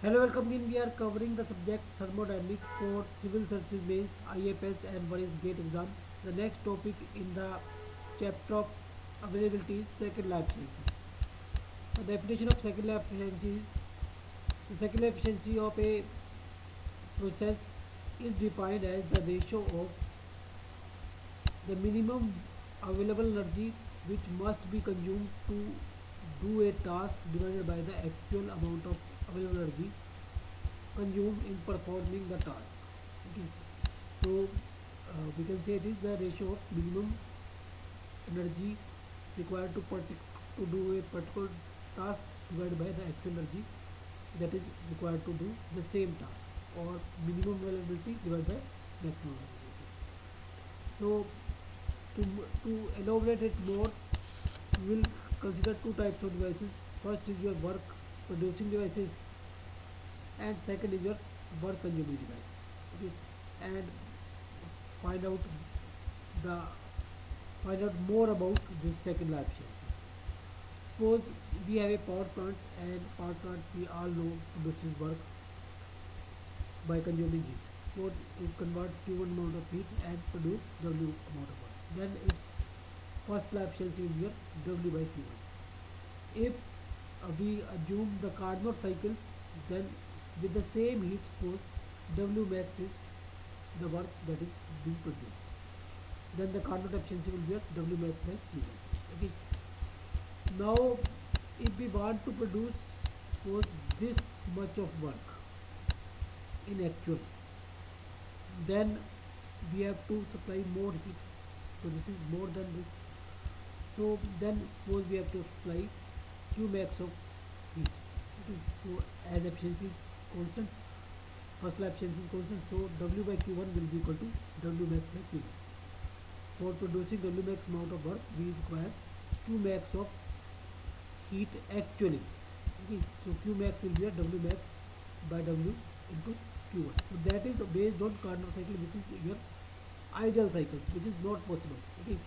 Hello, welcome again. We are covering the subject thermodynamics for civil services mains, IFS, and what is GATE exam. The next topic in the chapter of availability is second law efficiency. The definition of second law efficiency is the second law efficiency of a process is defined as the ratio of the minimum available energy which must be consumed to do a task divided by the actual amount of available energy consumed in performing the task. Okay. So we can say it is the ratio of minimum energy required to do a particular task divided by the actual energy that is required to do the same task, or minimum availability divided by maximum availability. So to elaborate it more, we will consider two types of devices. First is your work producing devices, and second is your work consuming device. Okay. And find out the find out more about this second law efficiency. Suppose we have a power plant, and power plant we all know produces work by consuming heat. So it converts Q1 amount of heat and produce W amount of work. Then its first law efficiency will be your W by Q1. If we assume the Carnot cycle, then with the same heat, suppose W max is the work that is being produced. Then the Carnot efficiency will be at W max by Q1. Okay. Now, if we want to produce suppose this much of work in actual, then we have to supply more heat. So this is more than this. So then suppose we have to supply Q max of heat. Okay. So as efficiency is constant, first law efficiency is constant. So W by Q1 will be equal to W max by Q1. For producing W max amount of work, we require Q max of heat actually. Okay, so Q max will be a W max by W into Q1. So that is based on Carnot cycle, which is your ideal cycle, which is not possible. Okay,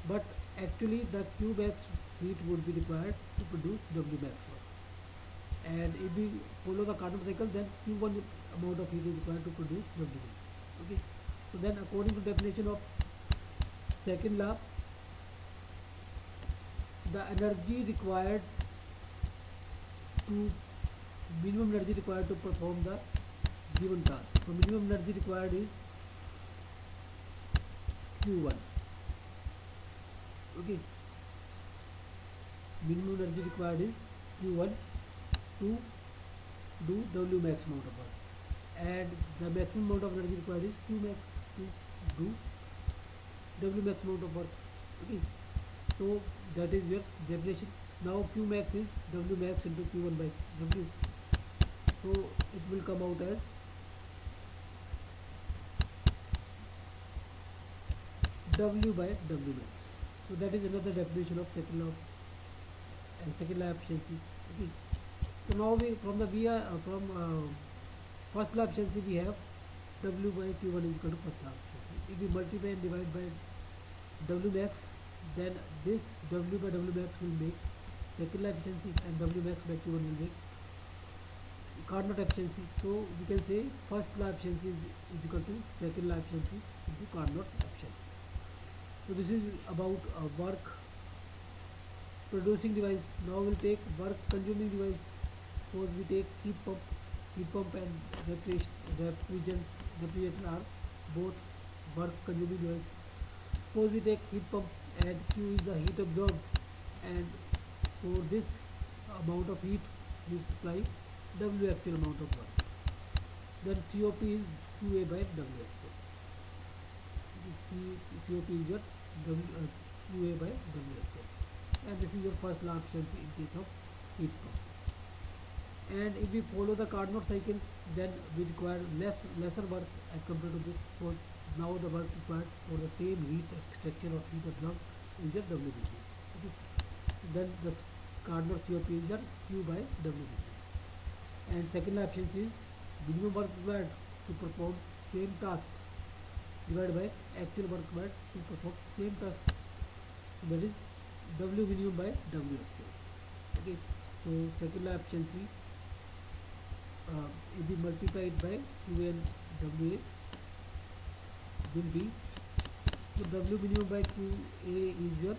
but actually the Q max heat would be required to produce W max work. And if we follow the Carnot cycle, then Q1 amount of heat is required to produce W max. Okay, so then according to definition of second law, the energy required to minimum energy required to perform the given task. So minimum energy required is Q1. Okay, minimum energy required is Q1 to do W max amount of work, and the maximum amount of energy required is Q max to do W max amount of work. Okay, so that is your definition. Now Q max is W max into Q1 by W. So it will come out as W by W max. So that is another definition of second law and second law efficiency. Okay. So now we from the we are from first law efficiency we have W by Q1 is equal to first law efficiency. If we multiply and divide by W max, then this W by W max will make second law efficiency, and W max by Q1 will make Carnot efficiency. So we can say first law efficiency is equal to second law efficiency into Carnot efficiency. So this is about work producing device. Now we'll take work consuming device. Suppose we take heat pump and refrigeration are both work consuming device. Suppose we take heat pump, and Q is the heat absorbed, and for this amount of heat we supply W actual amount of work. Then COP is QA by W actual. COP is your QA by W actual, and this is your first law efficiency in case of heat pump. And if we follow the Carnot cycle, then we require lesser work as compared to this. For now the work required for the same heat extraction or heat absorbed is your WBG. Okay. Then the Carnot COP is your Q by WBG. And second law efficiency is minimum work required to perform same task divided by actual work required to perform same task. So that is W minimum by W actual. Okay. So second law efficiency AB multiplied by QA and WA will be, so W minimum by QA is your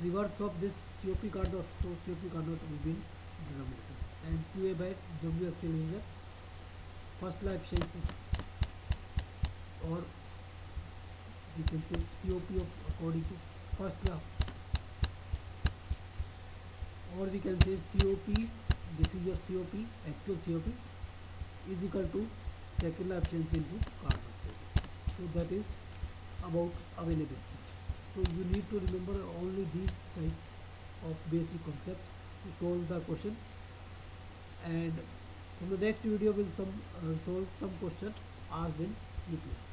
reverse of this COP card dot, so COP card dot will be in denominator, and QA by W actually is the first life efficiency, or we can say COP of according to first law, or we can say COP, this is your COP, actual COP is equal to second law efficiency into carbon. So that is about availability. So you need to remember only these type of basic concepts to solve the question, and from the next video will solve some question asked in UPSC.